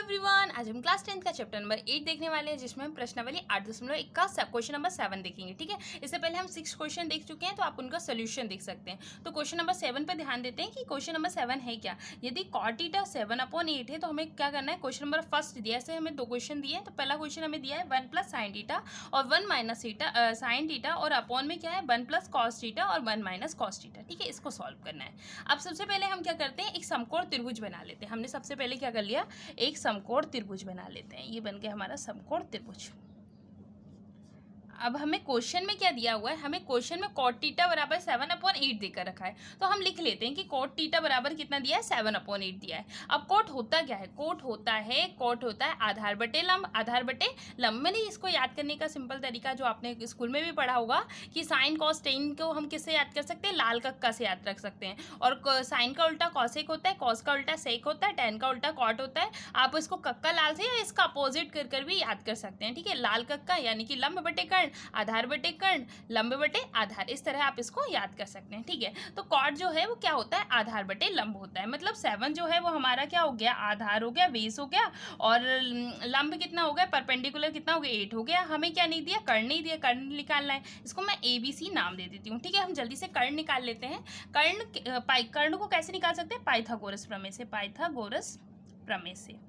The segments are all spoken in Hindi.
एवरीवन, आज हम क्लास 10 का चैप्टर नंबर 8 देखने वाले हैं, जिसमें हम प्रश्नावली 8.1 का क्वेश्चन नंबर 7 देखेंगे। ठीक है, इससे पहले हम 6 क्वेश्चन देख चुके हैं, तो आप उनका सोल्यूशन देख सकते हैं। तो क्वेश्चन नंबर 7 पर ध्यान देते हैं कि क्वेश्चन नंबर 7 है क्या। यदि cot थीटा 7/8 है तो हमें क्या करना है। क्वेश्चन नंबर फर्स्ट दिया है, ऐसे हमें दो क्वेश्चन दिए हैं। तो पहला क्वेश्चन हमें दिया है 1 + sin थीटा और 1 - sin थीटा, और अपॉन में क्या है 1 + cos थीटा और 1 - cos थीटा। ठीक है, इसको सॉल्व करना है। अब सबसे पहले हम क्या करते हैं, एक समकोण त्रिभुज बना लेते हैं। हमने सबसे पहले क्या कर लिया, एक समकोण त्रिभुज बना लेते हैं। ये बन गया हमारा समकोण त्रिभुज। अब हमें क्वेश्चन में क्या दिया हुआ है, हमें क्वेश्चन में cot थीटा बराबर 7/8 देकर रखा है। तो हम लिख लेते हैं कि cot थीटा बराबर कितना दिया है, 7/8 दिया है। अब कोट होता क्या है, कोट होता है आधार बटे लंब, आधार बटे लंब। मैंने इसको याद करने का सिंपल तरीका जो आपने स्कूल में भी पढ़ा होगा कि साइन कॉस टेन को हम किससे याद कर सकते हैं, लाल कक्का से याद रख सकते हैं। और साइन का उल्टा कॉसेक होता है, कॉस का उल्टा सेक होता है, टेन का उल्टा कॉट होता है। आप इसको कक्का लाल से या इसका अपोजिट कर भी याद कर सकते हैं। ठीक है, लाल कक्का यानी कि लंब बटे कर्ण, आधार बटे कर्ण, लंब बटे आधार, इस तरह आप इसको याद कर सकते हैं। ठीक है, तो कॉट जो है वो क्या होता है, आधार बटे लंब होता है। मतलब 7 जो है वो हमारा क्या हो गया, आधार हो गया, बेस हो गया, और लंब कितना हो गया, परपेंडिकुलर कितना हो गया, 8 हो गया। हमें क्या नहीं दिया, कर्ण नहीं दिया, कर्ण निकालना है। इसको मैं ABC नाम दे देती हूँ। ठीक है, हम जल्दी से कर्ण निकाल लेते हैं। कर्ण को कैसे निकाल सकते हैं, पाइथागोरस प्रमेय से, पाइथागोरस प्रमेय से।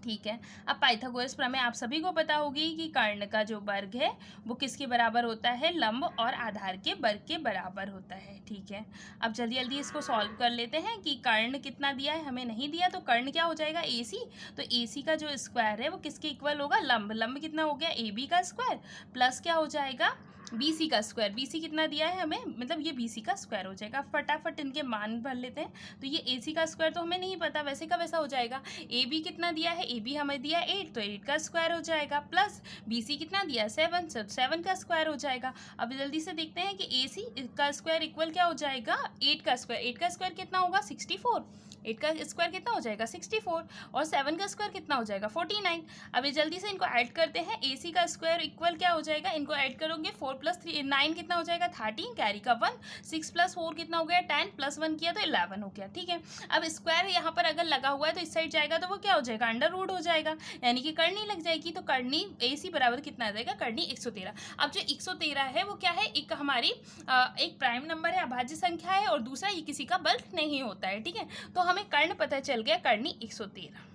ठीक है, अब पाइथागोरस प्रमेय आप सभी को पता होगी कि कर्ण का जो वर्ग है वो किसके बराबर होता है, लंब और आधार के वर्ग के बराबर होता है। ठीक है, अब जल्दी जल्दी इसको सॉल्व कर लेते हैं कि कर्ण कितना दिया है, हमें नहीं दिया, तो कर्ण क्या हो जाएगा, AC। तो AC का जो स्क्वायर है वो किसके इक्वल होगा, लंब। लंब कितना हो गया, AB का स्क्वायर, प्लस क्या हो जाएगा, BC का स्क्वायर। BC कितना दिया है हमें, मतलब ये BC का स्क्वायर हो जाएगा। फटाफट इनके मान भर लेते हैं। तो ये AC का स्क्वायर तो हमें नहीं पता, वैसे का वैसा हो जाएगा। AB कितना दिया है, AB हमें दिया 8, तो 8 का स्क्वायर हो जाएगा, प्लस BC कितना दिया 7, 7 का स्क्वायर हो जाएगा। अब जल्दी से देखते हैं कि AC का स्क्वायर इक्वल क्या हो जाएगा, 8 का स्क्वायर। 8 का स्क्वायर कितना होगा, 64। 8 का स्क्वायर कितना हो जाएगा, 64, और 7 का स्क्वायर कितना हो जाएगा, 49। अभी जल्दी से इनको ऐड करते हैं। AC का स्क्वायर इक्वल क्या हो जाएगा, इनको ऐड करोगे 4 + 3 9 कितना हो जाएगा, 13, कैरी का 1, 6 + 4 कितना हो गया, 10, प्लस 1 किया तो 11 हो गया। ठीक है, अब स्क्वायर यहाँ पर अगर लगा हुआ है तो इस साइड जाएगा तो वो क्या हो जाएगा, अंडर रूट हो जाएगा, यानी कि करनी लग जाएगी। तो करनी AC बराबर कितना आ जाएगा, करनी 113। अब जो 113 है वो क्या है, एक हमारी एक प्राइम नंबर है, अभाज्य संख्या है, और दूसरा ये किसी का वर्ग नहीं होता है। ठीक है, तो हमें कर्ण पता चल गया, करनी 113।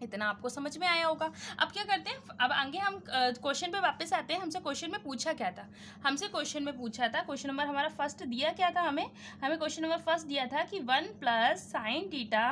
इतना आपको समझ में आया होगा। अब क्या करते हैं, अब आगे हम क्वेश्चन पे वापस आते हैं। हमसे क्वेश्चन में पूछा क्या था, हमसे क्वेश्चन में पूछा था, क्वेश्चन नंबर हमारा फर्स्ट दिया क्या था, हमें क्वेश्चन नंबर फर्स्ट दिया था कि 1 + sin थीटा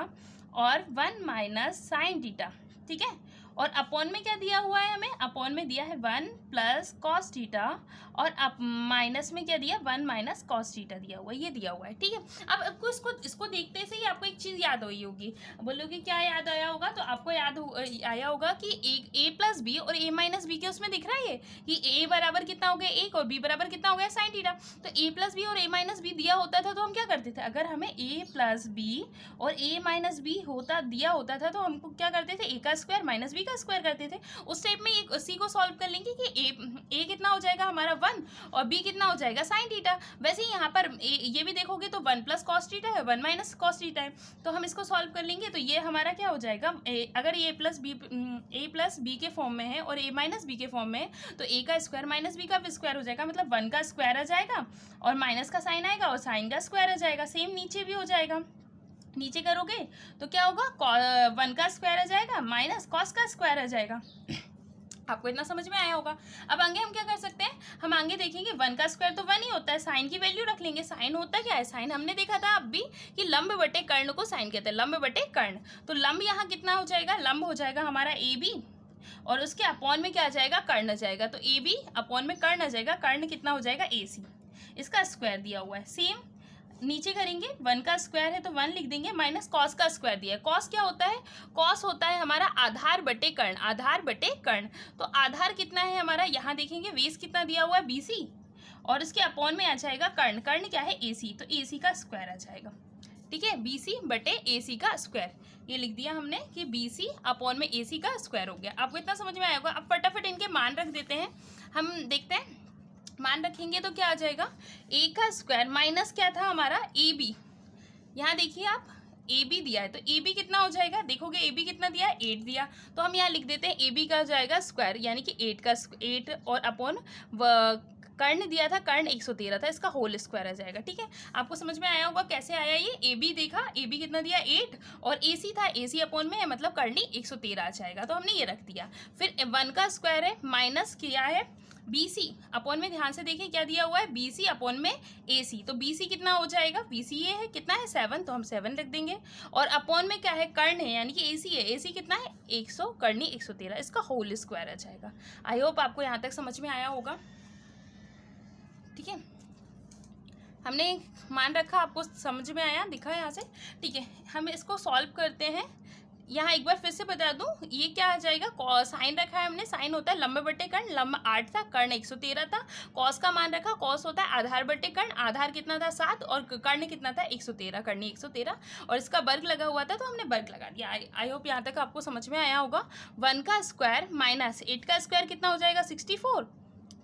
और 1 - sin थीटा। ठीक है, और अपॉन में क्या दिया हुआ है, हमें अपॉन में दिया है 1 + cos थीटा, और अब माइनस में क्या दिया, 1 - cos थीटा दिया हुआ है, ये दिया हुआ है। ठीक है, अब आपको इसको देखते से ही आपको एक चीज़ याद हुई होगी। बोलोगे क्या याद आया होगा, तो आपको आया होगा कि A + B और A - B के उसमें दिख रहा है कि A बराबर कितना हो गया 1 और B बराबर कितना हो गया sin थीटा। तो A + B और A - B दिया होता था तो हम क्या करते थे, अगर हमें A + B और A - B दिया होता था तो हमको क्या करते थे, A का स्क्वायर - B का स्क्वायर करते थे। उस टाइप में एक सी को सॉल्व कर लेंगे कि A कितना हो जाएगा हमारा 1 और B कितना हो जाएगा sin थीटा। वैसे ही यहाँ पर ये भी देखोगे तो 1 + cos थीटा है, 1 - cos थीटा है, तो हम इसको सॉल्व कर लेंगे। तो ये हमारा क्या हो जाएगा, अगर A + B के फॉर्म में है और A - B के फॉर्म में है तो A का स्क्वायर - B का स्क्वायर हो जाएगा, मतलब 1 का स्क्वायर आ जाएगा और माइनस का साइन आएगा और साइन का स्क्वायर आ जाएगा। सेम नीचे भी हो जाएगा, नीचे करोगे तो क्या होगा, 1 का स्क्वायर आ जाएगा माइनस कॉस का स्क्वायर आ जाएगा। आपको इतना समझ में आया होगा। अब आगे हम क्या कर सकते हैं, हम आगे देखेंगे 1 का स्क्वायर तो 1 ही होता है, साइन की वैल्यू रख लेंगे। साइन होता क्या है, साइन हमने देखा था अब भी कि लंब बटे कर्ण को साइन कहते हैं, लंब बटे कर्ण। तो लंब यहाँ कितना हो जाएगा, लंब हो जाएगा हमारा AB, और उसके अपॉन में क्या आ जाएगा, कर्ण आ जाएगा। तो AB अपॉन में कर्ण आ जाएगा, कर्ण कितना हो जाएगा AC, इसका स्क्वायर दिया हुआ है। सेम नीचे करेंगे, 1 का स्क्वायर है तो 1 लिख देंगे, माइनस कॉस का स्क्वायर दिया है। कॉस क्या होता है, कॉस होता है हमारा आधार बटे कर्ण, आधार बटे कर्ण। तो आधार कितना है हमारा, यहाँ देखेंगे बेस कितना दिया हुआ है BC, और इसके अपॉन में आ जाएगा कर्ण, कर्ण क्या है AC, तो AC का स्क्वायर आ जाएगा। ठीक है, BC बटे AC का स्क्वायर, ये लिख दिया हमने कि BC अपॉन में AC का स्क्वायर हो गया। आपको इतना समझ में आया होगा। अब फटाफट इनके मान रख देते हैं, हम देखते हैं मान रखेंगे तो क्या आ जाएगा, A का स्क्वायर माइनस क्या था हमारा AB, यहाँ देखिए आप ए बी दिया है, तो ए बी कितना हो जाएगा, देखोगे ए बी कितना दिया है, 8 दिया, तो हम यहाँ लिख देते हैं ए बी का हो जाएगा स्क्वायर, यानी कि 8 और अपॉन कर्ण दिया था, कर्ण 113 था, इसका होल स्क्वायर आ जाएगा। ठीक है, आपको समझ में आया होगा कैसे आया ये। ए बी देखा, ए बी कितना दिया 8 और ए सी था, ए सी अपॉन में मतलब करनी 113 आ जाएगा, तो हमने ये रख दिया। फिर 1 का स्क्वायर है माइनस किया है बी सी अपॉन में, ध्यान से देखें क्या दिया हुआ है, बी सी अपॉन में ए सी, तो बी सी कितना हो जाएगा, बी सी ये है कितना है 7, तो हम 7 रख देंगे। और अपॉन में क्या है, कर्ण है यानी कि ए सी है, ए सी कितना है 100, करनी 113, इसका होल स्क्वायर आ जाएगा। आई होप आपको यहाँ तक समझ में आया होगा। ठीक है, हमने मान रखा, आपको समझ में आया, दिखा यहाँ से। ठीक है, हम इसको सॉल्व करते हैं। यहाँ एक बार फिर से बता दूं, ये क्या आ जाएगा, साइन रखा है हमने, साइन होता है लंब बटे कर्ण, लंब 8 था, कर्ण 113 था। कॉस का मान रखा, कॉस होता है आधार बटे कर्ण, आधार कितना था 7 और कर्ण कितना था 113, करनी 113, और इसका वर्ग लगा हुआ था तो हमने वर्ग लगा दिया। आई होप यहाँ तक आपको समझ में आया होगा। 1 का स्क्वायर माइनस 8 का स्क्वायर कितना हो जाएगा 64।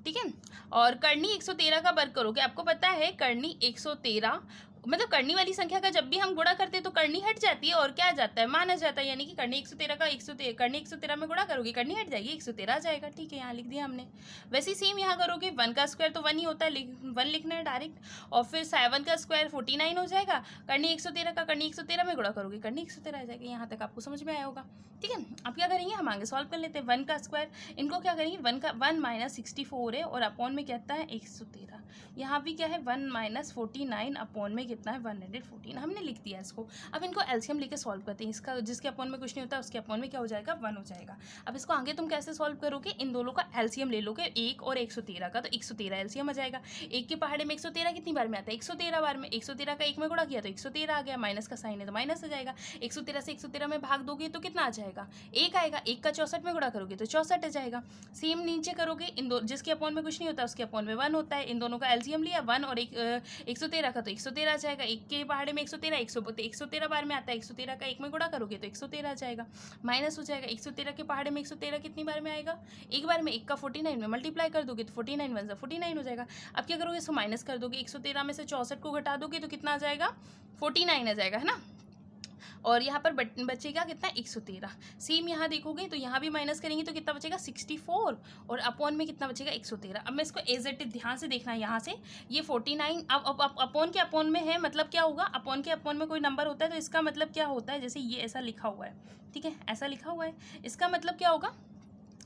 ठीक है, और करनी 113 का वर्ग करोगे, आपको पता है करनी 113 मतलब करनी वाली संख्या का जब भी हम गुणा करते हैं तो करनी हट जाती है और क्या आ जाता है, मान आ जाता है, यानी कि करनी 113 का 113 करनी 113 में गुणा करोगे करनी हट जाएगी, 113 आ जाएगा। ठीक है, यहाँ लिख दिया हमने। वैसे सेम यहाँ करोगे, 1 का स्क्वायर तो 1 ही होता है, 1 लिखना है डायरेक्ट, और फिर 7 का स्क्वायर 49 हो जाएगा, करनी 113 का करनी 113 में गुणा करोगे करनी 113 आ जाएगी। यहाँ तक आपको समझ में आया होगा। ठीक है, अब क्या करेंगे, हम आगे सॉल्व कर लेते हैं। 1 का स्क्वायर, इनको क्या करेंगे, 1 माइनस 64 है और अपॉन में कहता है 113, यहाँ भी क्या है 1 माइनस 49 अपॉन में कितना है 114, हमने लिख दिया इसको। अब इनको एलसीएम लेके सॉल्व करते हैं, इसका जिसके अपॉन में कुछ नहीं होता उसके अपॉन में क्या हो जाएगा 1 हो जाएगा। अब इसको आगे तुम कैसे सॉल्व करोगे, इन दोनों का एलसीएम ले लोगे, 1 और 113 का, तो 113 एलसीएम आ जाएगा। 1 के पहाड़े में 113 कितनी बार में आता है 113 बार में, 113 का 1 में गुणा किया तो 113 आ गया, माइनस का साइन है तो माइनस आ जाएगा। 113 से 113 में भाग दोगे तो कितना आ जाएगा 1 आएगा, 1 का 64 में गुणा करोगे तो 64 आ जाएगा। सेम नीचे करोगे, इन दो जिसके अपॉन में कुछ नहीं होता उसके अपॉन में 1 होता है, इन दोनों का एलसीएम लिया 1 और 113 का तो 113 आ जाएगा। 1 के पहाड़े में 113 113 बार में आता है, 113 का 1 में गुणा करोगे तो 113 आ जाएगा, माइनस हो जाएगा। 113 के पहाड़े में 113 कितनी बार में आएगा, एक बार में, 1 का 49 में मल्टीप्लाई कर दोगे तो 49 1 49 हो जाएगा। अब क्या करोगे, इसको माइनस कर दोगे, 113 में से 64 को घटा दोगे तो कितना आ जाएगा 49 आ जाएगा, है ना। और यहाँ पर बचेगा कितना 113। सेम यहाँ देखोगे तो यहाँ भी माइनस करेंगे तो कितना बचेगा 64 और अपॉन में कितना बचेगा 113। अब मैं इसको एज इट इज ध्यान से देखना है, यहाँ से ये 49 अब अपॉन के अपॉन में है, मतलब क्या होगा, अपॉन के अपॉन में कोई नंबर होता है तो इसका मतलब क्या होता है, जैसे ये ऐसा लिखा हुआ है, ठीक है ऐसा लिखा हुआ है, इसका मतलब क्या होगा,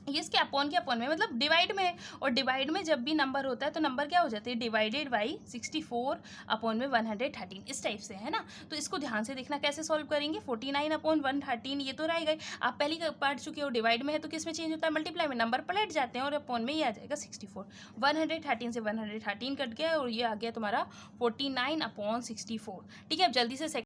ये इसके अपॉन के अपॉन में मतलब डिवाइड में है, और डिवाइड में जब भी नंबर होता है तो नंबर क्या हो जाते हैं डिवाइडेड बाई 64 अपॉन में 113, इस टाइप से, है ना। तो इसको ध्यान से देखना कैसे सॉल्व करेंगे। 49 अपॉन 113 ये तो रहेगा ही, आप पहली पढ़ चुके हो, डिवाइड में है तो किस में चेंज होता है मल्टीप्लाई में, नंबर पलट जाते हैं और अपॉन में ये आ जाएगा 64। 113 से 113 कट गया और ये आ गया तुम्हारा 49 अपॉन 64। ठीक है, अब जल्दी से